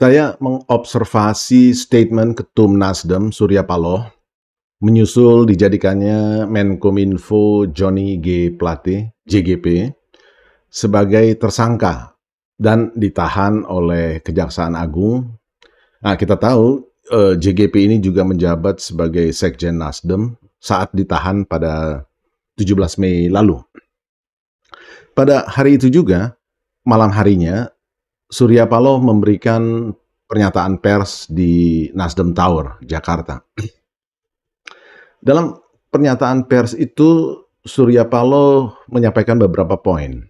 Saya mengobservasi statement Ketum Nasdem Surya Paloh menyusul dijadikannya Menkominfo Johnny G. Plate (JGP) sebagai tersangka dan ditahan oleh Kejaksaan Agung. Nah, kita tahu JGP ini juga menjabat sebagai Sekjen Nasdem saat ditahan pada 17 Mei lalu. Pada hari itu juga, malam harinya, Surya Paloh memberikan pernyataan pers di Nasdem Tower, Jakarta. Dalam pernyataan pers itu, Surya Paloh menyampaikan beberapa poin.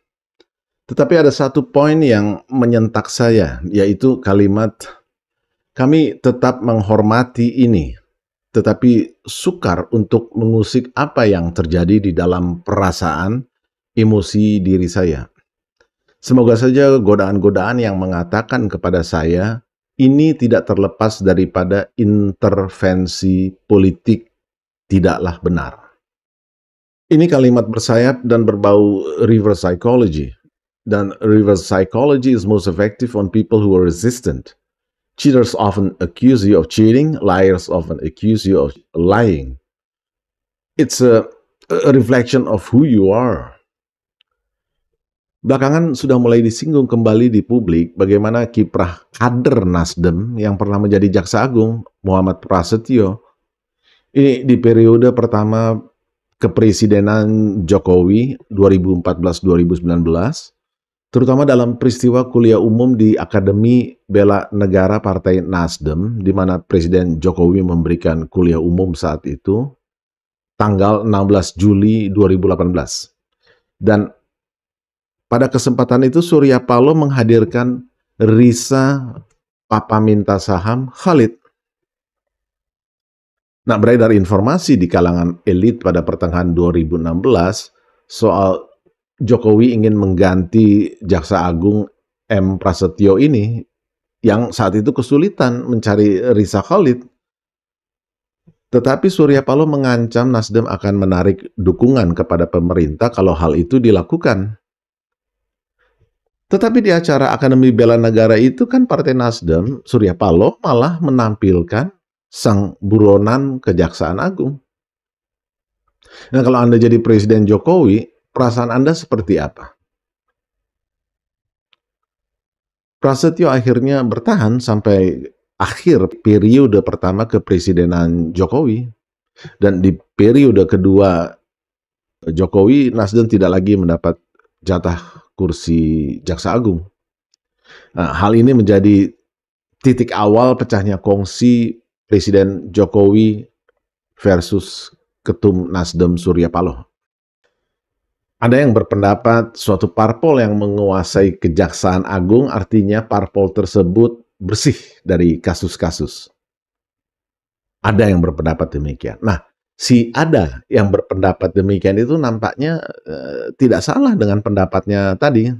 Tetapi ada satu poin yang menyentak saya, yaitu kalimat, "Kami tetap menghormati ini, tetapi sukar untuk mengusik apa yang terjadi di dalam perasaan, emosi diri saya. Semoga saja godaan-godaan yang mengatakan kepada saya ini tidak terlepas daripada intervensi politik tidaklah benar." Ini kalimat bersayap dan berbau reverse psychology. Dan reverse psychology is most effective on people who are resistant. Cheaters often accuse you of cheating, liars often accuse you of lying. It's a reflection of who you are. Belakangan sudah mulai disinggung kembali di publik bagaimana kiprah kader Nasdem yang pernah menjadi Jaksa Agung, Muhammad Prasetyo, ini di periode pertama kepresidenan Jokowi 2014-2019, terutama dalam peristiwa kuliah umum di Akademi Bela Negara Partai Nasdem, di mana Presiden Jokowi memberikan kuliah umum saat itu, tanggal 16 Juli 2018. Dan pada kesempatan itu Surya Paloh menghadirkan Risa Papa Minta Saham Khalid. Nah, beredar informasi di kalangan elit pada pertengahan 2016 soal Jokowi ingin mengganti Jaksa Agung M. Prasetyo ini yang saat itu kesulitan mencari Risa Khalid. Tetapi Surya Paloh mengancam Nasdem akan menarik dukungan kepada pemerintah kalau hal itu dilakukan. Tetapi di acara Akademi Bela Negara itu kan Partai Nasdem, Surya Paloh malah menampilkan sang buronan Kejaksaan Agung. Nah, kalau Anda jadi Presiden Jokowi, perasaan Anda seperti apa? Prasetyo akhirnya bertahan sampai akhir periode pertama kepresidenan Jokowi. Dan di periode kedua Jokowi, Nasdem tidak lagi mendapat jatah kursi Jaksa Agung. Nah, hal ini menjadi titik awal pecahnya kongsi Presiden Jokowi versus Ketum Nasdem Surya Paloh. Ada yang berpendapat suatu parpol yang menguasai Kejaksaan Agung artinya parpol tersebut bersih dari kasus-kasus. Ada yang berpendapat demikian. Nah, si ada yang berpendapat demikian itu nampaknya tidak salah dengan pendapatnya tadi.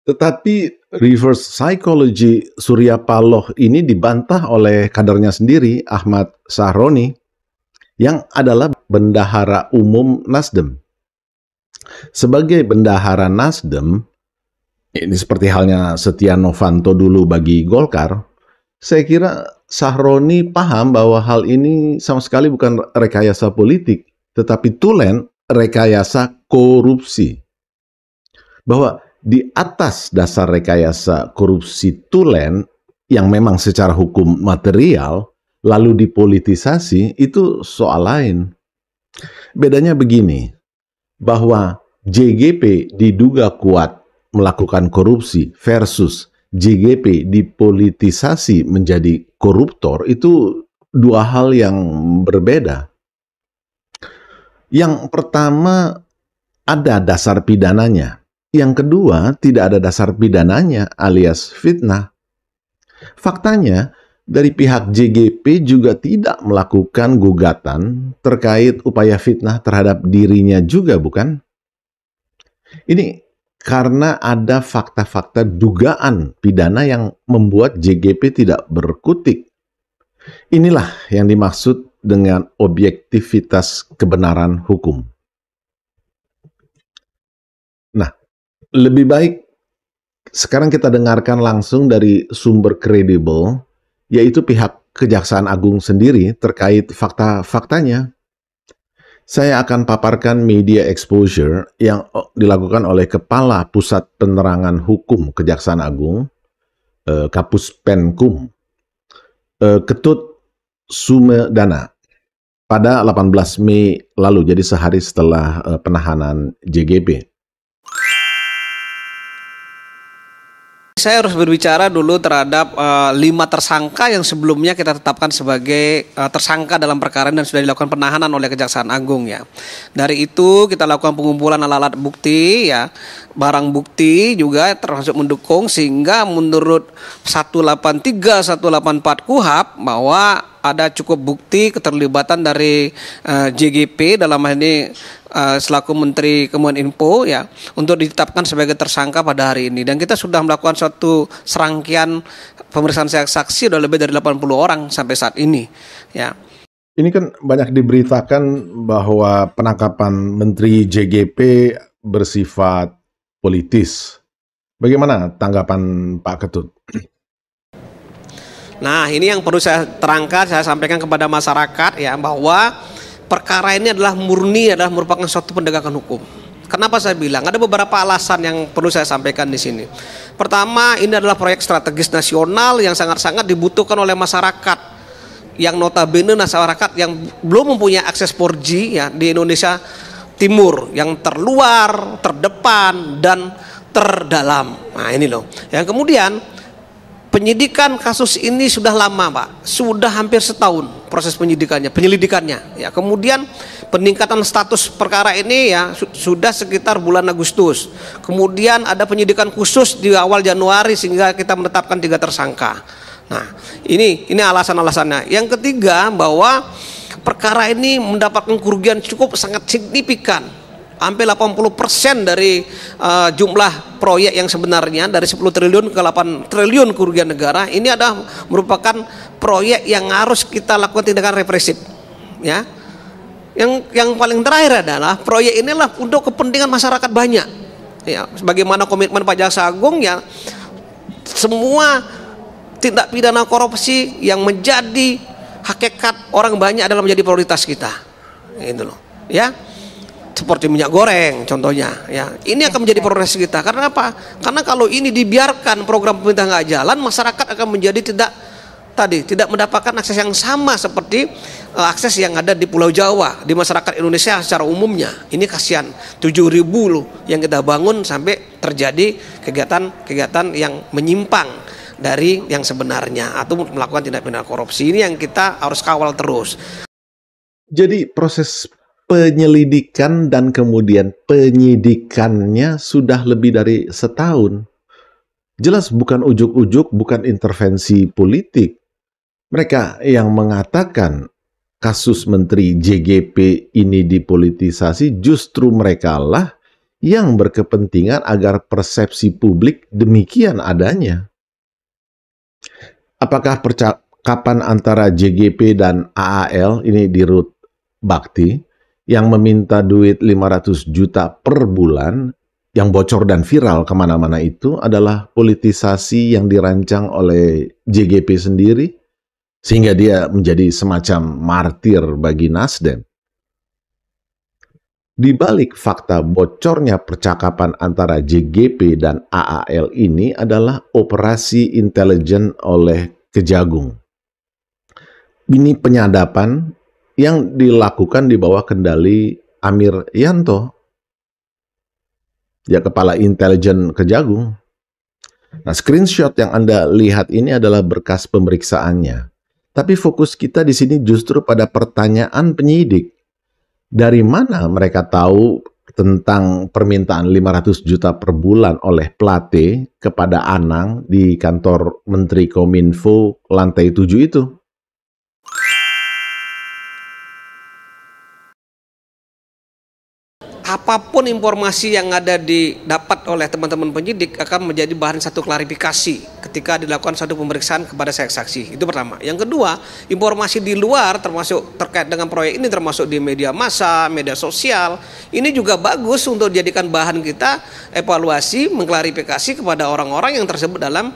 Tetapi reverse psychology Surya Paloh ini dibantah oleh kadernya sendiri, Ahmad Sahroni, yang adalah bendahara umum Nasdem. Sebagai bendahara Nasdem, ini seperti halnya Setia Novanto dulu bagi Golkar, saya kira Sahroni paham bahwa hal ini sama sekali bukan rekayasa politik, tetapi tulen rekayasa korupsi. Bahwa di atas dasar rekayasa korupsi tulen yang memang secara hukum material lalu dipolitisasi, itu soal lain. Bedanya begini, bahwa JGP diduga kuat melakukan korupsi versus JGP dipolitisasi menjadi koruptor, itu dua hal yang berbeda. Yang pertama, ada dasar pidananya. Yang kedua, tidak ada dasar pidananya alias fitnah. Faktanya, dari pihak JGP juga tidak melakukan gugatan terkait upaya fitnah terhadap dirinya juga, bukan? Ini karena ada fakta-fakta dugaan pidana yang membuat JGP tidak berkutik. Inilah yang dimaksud dengan objektivitas kebenaran hukum. Lebih baik sekarang kita dengarkan langsung dari sumber kredibel, yaitu pihak Kejaksaan Agung sendiri terkait fakta-faktanya. Saya akan paparkan media exposure yang dilakukan oleh Kepala Pusat Penerangan Hukum Kejaksaan Agung, Kapus Penkum, Ketut Sumedana, pada 18 Mei lalu, jadi sehari setelah penahanan JGP. Saya harus berbicara dulu terhadap 5 tersangka yang sebelumnya kita tetapkan sebagai tersangka dalam perkara dan sudah dilakukan penahanan oleh Kejaksaan Agung ya. Dari itu kita lakukan pengumpulan alat-alat bukti ya, barang bukti juga termasuk mendukung, sehingga menurut 183 184 KUHP bahwa ada cukup bukti keterlibatan dari JGP dalam hal ini selaku Menteri Kominfo ya, untuk ditetapkan sebagai tersangka pada hari ini. Dan kita sudah melakukan suatu serangkaian pemeriksaan saksi, sudah lebih dari 80 orang sampai saat ini ya. Ini kan banyak diberitakan bahwa penangkapan Menteri JGP bersifat politis. Bagaimana tanggapan Pak Ketut? Nah, ini yang perlu saya terangkan, saya sampaikan kepada masyarakat ya, bahwa perkara ini adalah merupakan suatu penegakan hukum. Kenapa saya bilang? Ada beberapa alasan yang perlu saya sampaikan di sini. Pertama, ini adalah proyek strategis nasional yang sangat-sangat dibutuhkan oleh masyarakat, yang notabene masyarakat yang belum mempunyai akses 4G ya di Indonesia Timur, yang terluar, terdepan, dan terdalam. Nah, ini loh. Yang kemudian, penyidikan kasus ini sudah lama, Pak. Sudah hampir setahun proses penyelidikannya. Ya, kemudian peningkatan status perkara ini ya sudah sekitar bulan Agustus. Kemudian ada penyidikan khusus di awal Januari sehingga kita menetapkan 3 tersangka. Nah, ini alasan-alasannya. Yang ketiga, bahwa perkara ini mendapatkan kerugian cukup sangat signifikan. Hampir 80% dari jumlah proyek yang sebenarnya dari 10 triliun ke 8 triliun kerugian negara ini adalah merupakan proyek yang harus kita lakukan tindakan represif ya. Yang paling terakhir adalah proyek inilah untuk kepentingan masyarakat banyak ya, sebagaimana komitmen Pak Jaksa Agung ya, semua tindak pidana korupsi yang menjadi hakikat orang banyak adalah menjadi prioritas kita. Itu loh ya. Seperti minyak goreng contohnya ya, ini akan menjadi prioritas kita. Karena apa? Karena kalau ini dibiarkan program pemerintah nggak jalan, masyarakat akan menjadi tidak mendapatkan akses yang sama seperti akses yang ada di Pulau Jawa, di masyarakat Indonesia secara umumnya. Ini kasihan 7.000 loh yang kita bangun sampai terjadi kegiatan yang menyimpang dari yang sebenarnya atau melakukan tindak pidana korupsi. Ini yang kita harus kawal terus. Jadi proses penyelidikan dan kemudian penyidikannya sudah lebih dari setahun. Jelas bukan ujuk-ujuk, bukan intervensi politik. Mereka yang mengatakan kasus Menteri JGP ini dipolitisasi, justru merekalah yang berkepentingan agar persepsi publik demikian adanya. Apakah percakapan antara JGP dan AAL ini di Ruth Bakti yang meminta duit 500 juta per bulan, yang bocor dan viral kemana-mana itu adalah politisasi yang dirancang oleh JGP sendiri, sehingga dia menjadi semacam martir bagi Nasdem? Di balik fakta bocornya percakapan antara JGP dan AAL ini adalah operasi intelijen oleh Kejagung. Ini penyadapan yang dilakukan di bawah kendali Amir Yanto, ya, Kepala Intelijen Kejagung. Nah, screenshot yang Anda lihat ini adalah berkas pemeriksaannya. Tapi fokus kita di sini justru pada pertanyaan penyidik. Dari mana mereka tahu tentang permintaan 500 juta per bulan oleh Plate kepada Anang di kantor Menteri Kominfo lantai 7 itu? Apa apapun informasi yang ada didapat oleh teman-teman penyidik akan menjadi bahan satu klarifikasi ketika dilakukan satu pemeriksaan kepada saksi. Itu pertama. Yang kedua, informasi di luar termasuk terkait dengan proyek ini, termasuk di media massa, media sosial, ini juga bagus untuk dijadikan bahan kita evaluasi, mengklarifikasi kepada orang-orang yang tersebut dalam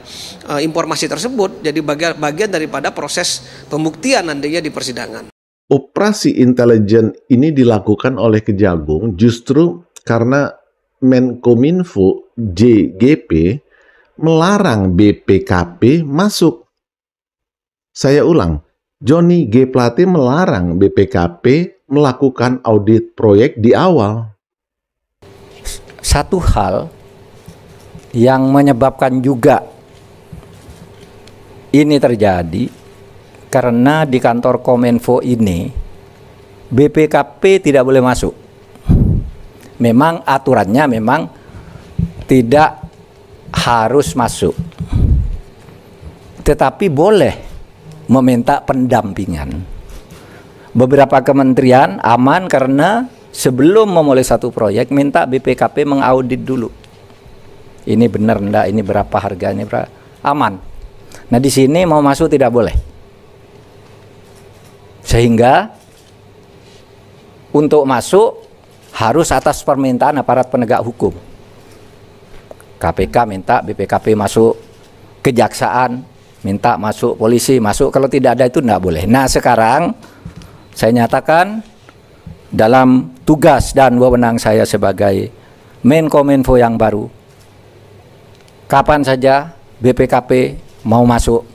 informasi tersebut. Jadi bagian daripada proses pembuktian nantinya di persidangan. Operasi intelijen ini dilakukan oleh Kejagung justru karena Menkominfo JGP melarang BPKP masuk. Saya ulang, Johnny G. Plate melarang BPKP melakukan audit proyek di awal. Satu hal yang menyebabkan juga ini terjadi karena di kantor Kominfo ini BPKP tidak boleh masuk. Memang aturannya memang tidak harus masuk, tetapi boleh meminta pendampingan. Beberapa kementerian aman karena sebelum memulai satu proyek minta BPKP mengaudit dulu. Ini benar enggak, ini berapa harganya, berapa, aman. Nah di sini mau masuk tidak boleh. Sehingga untuk masuk harus atas permintaan aparat penegak hukum. KPK minta BPKP masuk, kejaksaan minta masuk, polisi masuk, kalau tidak ada itu tidak boleh. Nah sekarang saya nyatakan dalam tugas dan wewenang saya sebagai Menkominfo yang baru, kapan saja BPKP mau masuk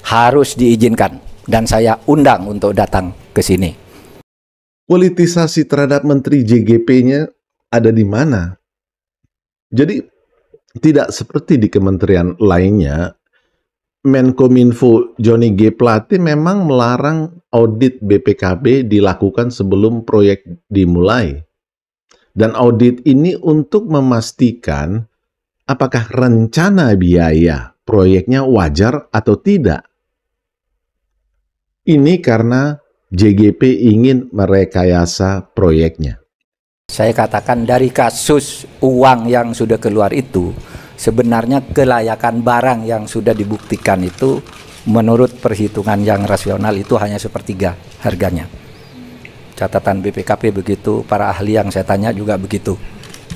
harus diizinkan. Dan saya undang untuk datang ke sini. Politisasi terhadap Menteri JGP-nya ada di mana? Jadi tidak seperti di kementerian lainnya, Menkominfo Johnny G. Plate memang melarang audit BPKB dilakukan sebelum proyek dimulai. Dan audit ini untuk memastikan apakah rencana biaya proyeknya wajar atau tidak. Ini karena JGP ingin merekayasa proyeknya. Saya katakan dari kasus uang yang sudah keluar itu, sebenarnya kelayakan barang yang sudah dibuktikan itu menurut perhitungan yang rasional itu hanya sepertiga harganya. Catatan BPKP begitu, para ahli yang saya tanya juga begitu.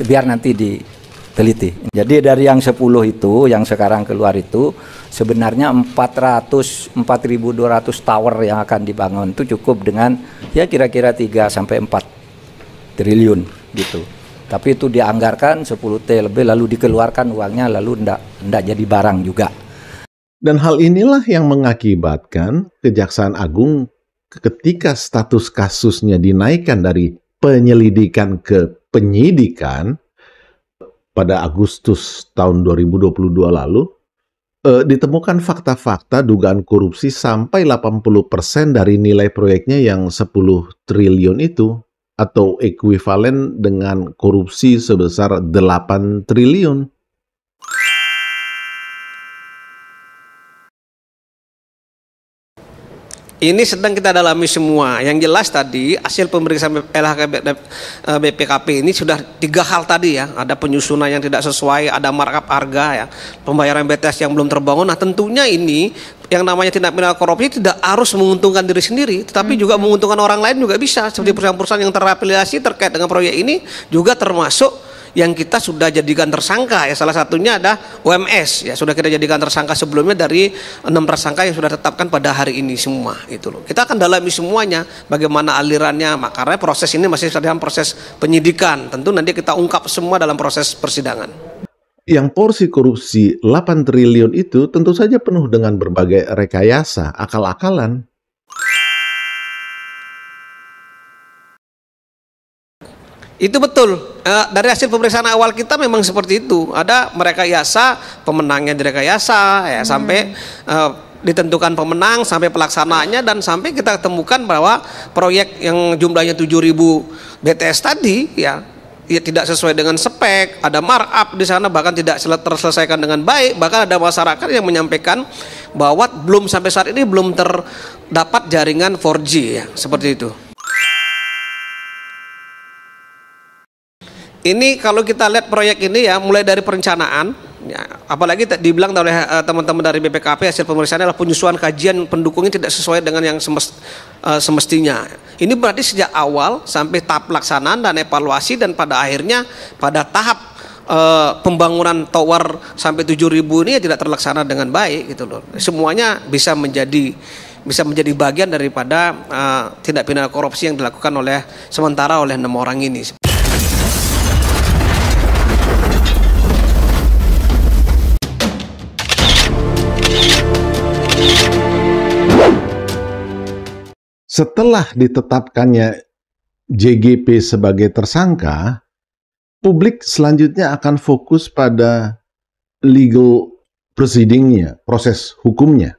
Biar nanti diteliti. Jadi dari yang 10 itu, yang sekarang keluar itu, sebenarnya 4.200 tower yang akan dibangun itu cukup dengan ya kira-kira 3-4 triliun gitu. Tapi itu dianggarkan 10T lebih lalu dikeluarkan uangnya lalu ndak jadi barang juga. Dan hal inilah yang mengakibatkan Kejaksaan Agung ketika status kasusnya dinaikkan dari penyelidikan ke penyidikan pada Agustus tahun 2022 lalu, ditemukan fakta-fakta dugaan korupsi sampai 80% dari nilai proyeknya yang 10 triliun itu, atau ekuivalen dengan korupsi sebesar 8 triliun. Ini sedang kita dalami semua. Yang jelas tadi hasil pemeriksaan BPKP ini sudah 3 hal tadi ya. Ada penyusunan yang tidak sesuai, ada markup harga ya, pembayaran BTS yang belum terbangun. Nah tentunya ini yang namanya tindak pidana korupsi tidak harus menguntungkan diri sendiri, tetapi juga menguntungkan orang lain juga bisa. Seperti perusahaan-perusahaan yang terafiliasi terkait dengan proyek ini juga termasuk yang kita sudah jadikan tersangka ya, salah satunya ada OMS ya, sudah kita jadikan tersangka sebelumnya dari 6 tersangka yang sudah ditetapkan pada hari ini semua itu loh. Kita akan dalami semuanya bagaimana alirannya, karena proses ini masih dalam proses penyidikan. Tentu nanti kita ungkap semua dalam proses persidangan. Yang porsi korupsi 8 triliun itu tentu saja penuh dengan berbagai rekayasa, akal-akalan. Itu betul. Dari hasil pemeriksaan awal kita memang seperti itu. Ada merekayasa, pemenangnya direkayasa ya, sampai ditentukan pemenang, sampai pelaksanaannya, dan sampai kita temukan bahwa proyek yang jumlahnya 7.000 BTS tadi ya tidak sesuai dengan spek, ada markup di sana, bahkan tidak terselesaikan dengan baik. Bahkan ada masyarakat yang menyampaikan bahwa belum sampai saat ini belum terdapat jaringan 4G ya, seperti itu. Ini kalau kita lihat proyek ini ya, mulai dari perencanaan, ya, apalagi dibilang oleh teman-teman dari BPKP, hasil pemeriksaan adalah penyusuan kajian pendukungnya tidak sesuai dengan yang semestinya. Ini berarti sejak awal sampai tahap pelaksanaan dan evaluasi, dan pada akhirnya pada tahap pembangunan tower sampai 7.000 ini ya tidak terlaksana dengan baik gitu loh. Semuanya bisa menjadi bagian daripada tindak pidana korupsi yang dilakukan sementara oleh 6 orang ini. Setelah ditetapkannya JGP sebagai tersangka, publik selanjutnya akan fokus pada legal proceeding-nya, proses hukumnya.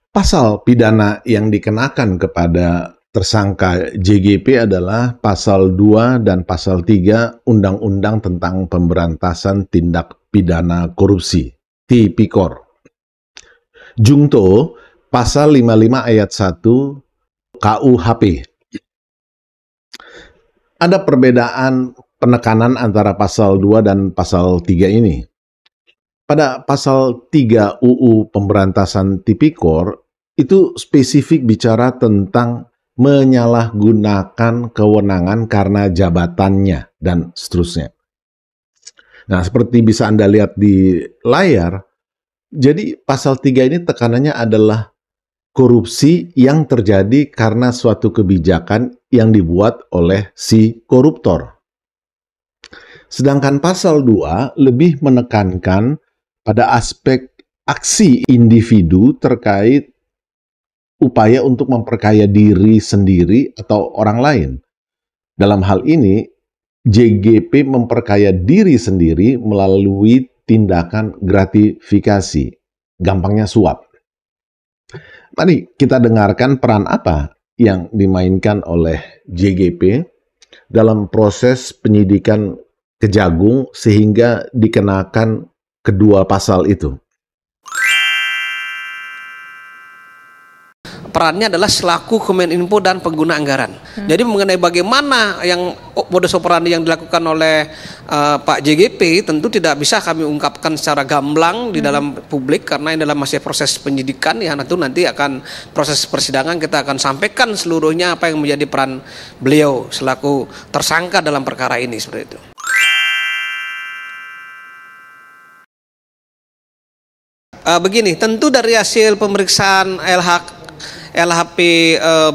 Pasal pidana yang dikenakan kepada tersangka JGP adalah pasal 2 dan pasal 3 Undang-Undang tentang Pemberantasan Tindak Pidana Korupsi, Tipikor. Jungto pasal 55 ayat 1 KUHP. Ada perbedaan penekanan antara pasal 2 dan pasal 3 ini. Pada pasal 3 UU Pemberantasan Tipikor, itu spesifik bicara tentang menyalahgunakan kewenangan karena jabatannya, dan seterusnya. Nah, seperti bisa Anda lihat di layar, jadi pasal 3 ini tekanannya adalah korupsi yang terjadi karena suatu kebijakan yang dibuat oleh si koruptor. Sedangkan pasal 2 lebih menekankan pada aspek aksi individu terkait upaya untuk memperkaya diri sendiri atau orang lain. Dalam hal ini, JGP memperkaya diri sendiri melalui tindakan gratifikasi, gampangnya suap. Mari kita dengarkan peran apa yang dimainkan oleh JGP dalam proses penyidikan Kejagung sehingga dikenakan kedua pasal itu. Perannya adalah selaku Kominfo dan pengguna anggaran. Jadi mengenai bagaimana yang modus operandi yang dilakukan oleh Pak JGP tentu tidak bisa kami ungkapkan secara gamblang di dalam publik karena ini dalam masih proses penyidikan ya, nanti akan proses persidangan kita akan sampaikan seluruhnya apa yang menjadi peran beliau selaku tersangka dalam perkara ini seperti itu. Begini, tentu dari hasil pemeriksaan LHP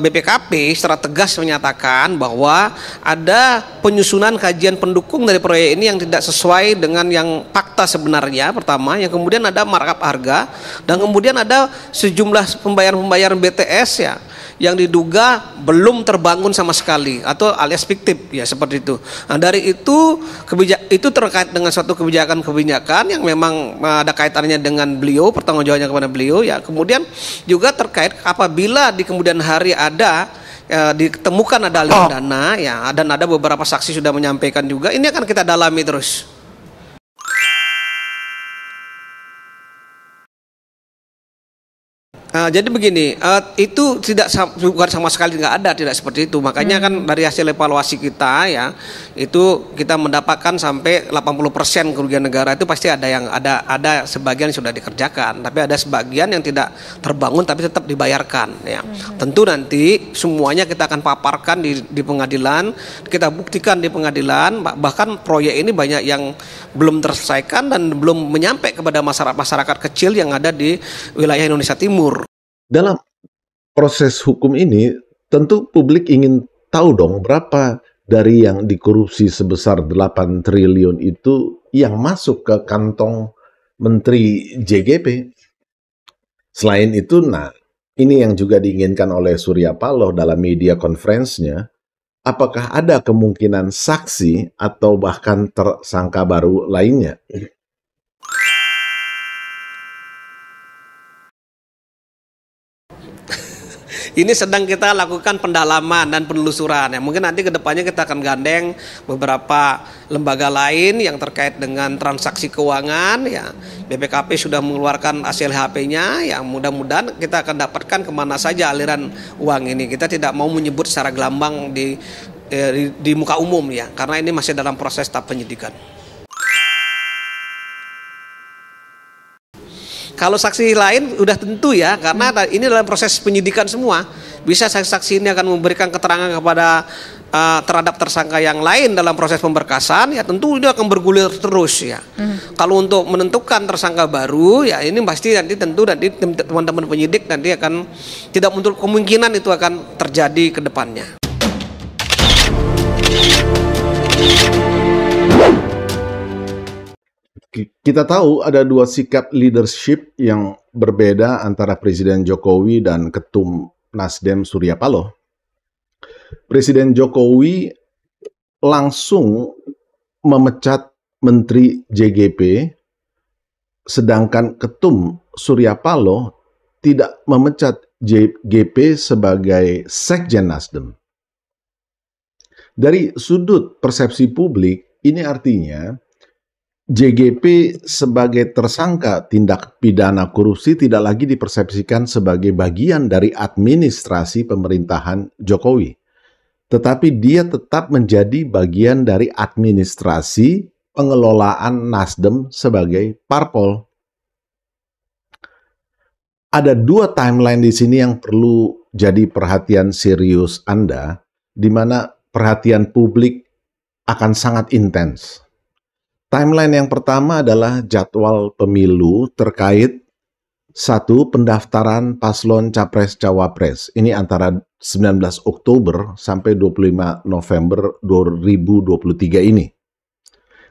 BPKP secara tegas menyatakan bahwa ada penyusunan kajian pendukung dari proyek ini yang tidak sesuai dengan yang fakta sebenarnya pertama, yang kemudian ada markup harga, dan kemudian ada sejumlah pembayaran BTS ya yang diduga belum terbangun sama sekali atau alias fiktif ya seperti itu. Nah, dari itu terkait dengan suatu kebijakan yang memang ada kaitannya dengan beliau, pertanggungjawabannya kepada beliau ya. Kemudian juga terkait apabila di kemudian hari ada ditemukan ada aliran dana ya, dan ada beberapa saksi sudah menyampaikan juga, ini akan kita dalami terus. Jadi begini, itu bukan sama sekali nggak ada, tidak seperti itu. Makanya kan dari hasil evaluasi kita ya, itu kita mendapatkan sampai 80% kerugian negara itu pasti ada sebagian yang sudah dikerjakan, tapi ada sebagian yang tidak terbangun tapi tetap dibayarkan ya. Tentu nanti semuanya kita akan paparkan di pengadilan, kita buktikan di pengadilan, bahkan proyek ini banyak yang belum terselesaikan dan belum menyampai kepada masyarakat kecil yang ada di wilayah Indonesia Timur. Dalam proses hukum ini, tentu publik ingin tahu dong berapa dari yang dikorupsi sebesar 8 triliun itu yang masuk ke kantong Menteri JGP. Selain itu, ini yang juga diinginkan oleh Surya Paloh dalam media conference-nya, apakah ada kemungkinan saksi atau bahkan tersangka baru lainnya? Ini sedang kita lakukan pendalaman dan penelusuran ya. Mungkin nanti kedepannya kita akan gandeng beberapa lembaga lain yang terkait dengan transaksi keuangan ya. BPKP sudah mengeluarkan hasil HP-nya ya, mudah-mudahan kita akan dapatkan kemana saja aliran uang ini. Kita tidak mau menyebut secara gelambang di di muka umum ya, karena ini masih dalam proses tahap penyidikan. Kalau saksi lain udah tentu ya, karena ini dalam proses penyidikan semua. Bisa saksi-saksi ini akan memberikan keterangan kepada terhadap tersangka yang lain dalam proses pemberkasan, ya tentu ini akan bergulir terus ya. Kalau untuk menentukan tersangka baru, ya ini pasti nanti tentu teman-teman penyidik nanti akan tidak menutup kemungkinan itu akan terjadi ke depannya. Kita tahu ada dua sikap leadership yang berbeda antara Presiden Jokowi dan Ketum Nasdem Surya Paloh. Presiden Jokowi langsung memecat Menteri JGP, sedangkan Ketum Surya Paloh tidak memecat JGP sebagai Sekjen Nasdem. Dari sudut persepsi publik, ini artinya JGP sebagai tersangka tindak pidana korupsi tidak lagi dipersepsikan sebagai bagian dari administrasi pemerintahan Jokowi, tetapi dia tetap menjadi bagian dari administrasi pengelolaan Nasdem sebagai parpol. Ada dua timeline di sini yang perlu jadi perhatian serius Anda, di mana perhatian publik akan sangat intens. Timeline yang pertama adalah jadwal pemilu terkait satu pendaftaran paslon Capres-Cawapres. Ini antara 19 Oktober sampai 25 November 2023 ini.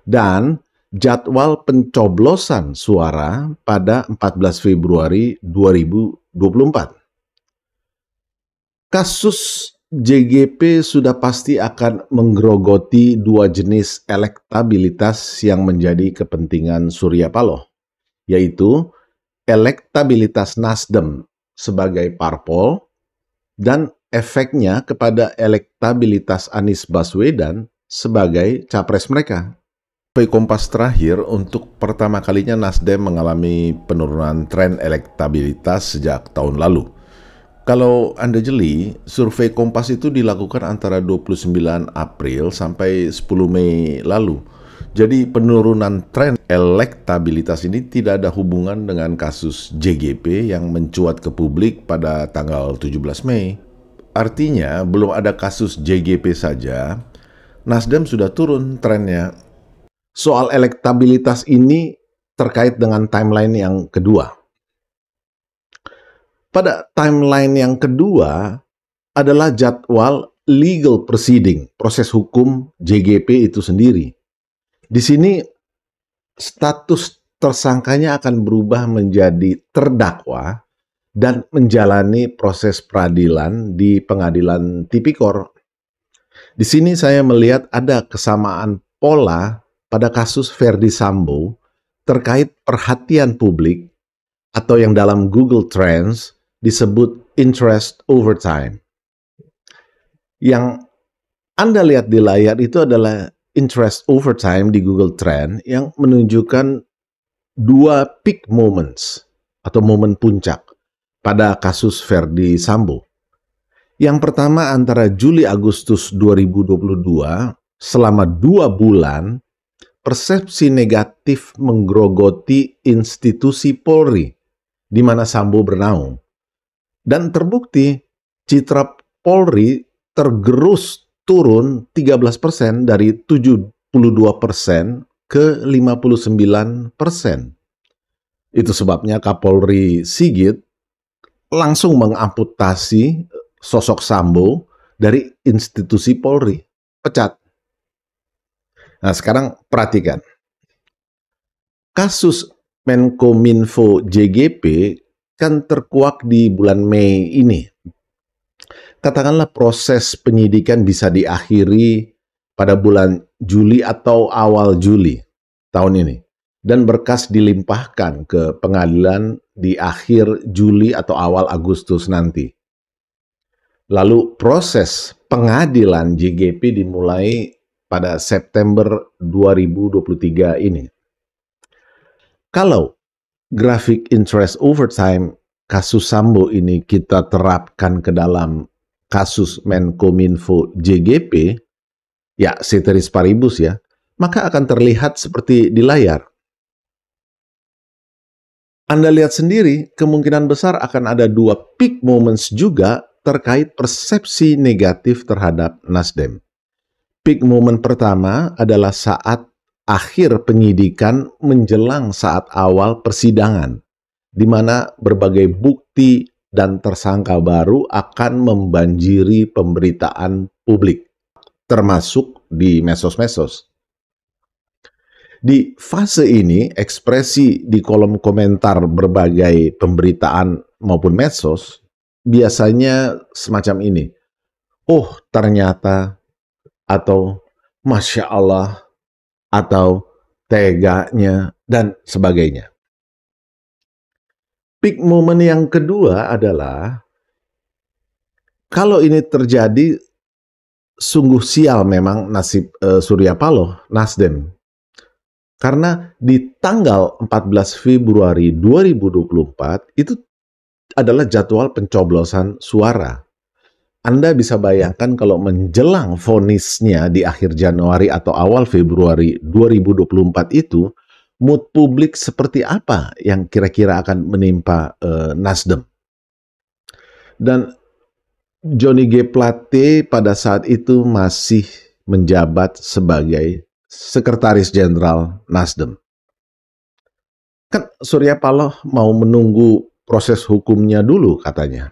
Dan jadwal pencoblosan suara pada 14 Februari 2024. Kasus JGP sudah pasti akan menggerogoti dua jenis elektabilitas yang menjadi kepentingan Surya Paloh, yaitu elektabilitas Nasdem sebagai parpol dan efeknya kepada elektabilitas Anies Baswedan sebagai capres mereka. Survei Kompas terakhir, untuk pertama kalinya Nasdem mengalami penurunan tren elektabilitas sejak tahun lalu. Kalau Anda jeli, survei Kompas itu dilakukan antara 29 April sampai 10 Mei lalu. Jadi penurunan tren elektabilitas ini tidak ada hubungan dengan kasus JGP yang mencuat ke publik pada tanggal 17 Mei. Artinya, belum ada kasus JGP saja, Nasdem sudah turun trennya. Soal elektabilitas ini terkait dengan timeline yang kedua. Pada timeline yang kedua adalah jadwal legal proceeding, proses hukum JGP itu sendiri. Di sini status tersangkanya akan berubah menjadi terdakwa dan menjalani proses peradilan di Pengadilan Tipikor. Di sini saya melihat ada kesamaan pola pada kasus Ferdy Sambo terkait perhatian publik atau yang dalam Google Trends disebut interest over time. Yang Anda lihat di layar itu adalah interest over time di Google Trend yang menunjukkan dua peak moments atau momen puncak pada kasus Ferdy Sambo. Yang pertama antara Juli-Agustus 2022, selama 2 bulan, persepsi negatif menggerogoti institusi Polri di mana Sambo bernaung. Dan terbukti citra Polri tergerus turun 13% dari 72% ke 59%. Itu sebabnya Kapolri Sigit langsung mengamputasi sosok Sambo dari institusi Polri. Pecat. Nah sekarang perhatikan. Kasus Menkominfo JGP kan terkuak di bulan Mei ini. Katakanlah proses penyidikan bisa diakhiri pada bulan Juli atau awal Juli tahun ini. Dan berkas dilimpahkan ke pengadilan di akhir Juli atau awal Agustus nanti. Lalu proses pengadilan JGP dimulai pada September 2023 ini. Kalau grafik interest over time kasus Sambo ini kita terapkan ke dalam kasus Menkominfo JGP, ya ceteris paribus ya, maka akan terlihat seperti di layar. Anda lihat sendiri, kemungkinan besar akan ada 2 peak moments juga terkait persepsi negatif terhadap Nasdem. Peak moment pertama adalah saat akhir penyidikan menjelang saat awal persidangan, di mana berbagai bukti dan tersangka baru akan membanjiri pemberitaan publik, termasuk di medsos-medsos. Di fase ini, ekspresi di kolom komentar berbagai pemberitaan maupun medsos biasanya semacam ini. Oh, ternyata, atau Masya Allah, atau teganya, dan sebagainya. Peak moment yang kedua adalah, kalau ini terjadi, sungguh sial memang nasib Surya Paloh, Nasdem. Karena di tanggal 14 Februari 2024 itu adalah jadwal pencoblosan suara. Anda bisa bayangkan kalau menjelang vonisnya di akhir Januari atau awal Februari 2024 itu, mood publik seperti apa yang kira-kira akan menimpa Nasdem. Dan Johnny G. Plate pada saat itu masih menjabat sebagai Sekretaris Jenderal Nasdem. Kan Surya Paloh mau menunggu proses hukumnya dulu katanya.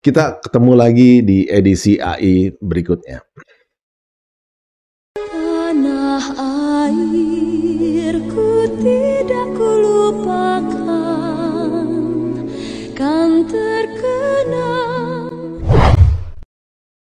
Kita ketemu lagi di edisi AI berikutnya. Tanah airku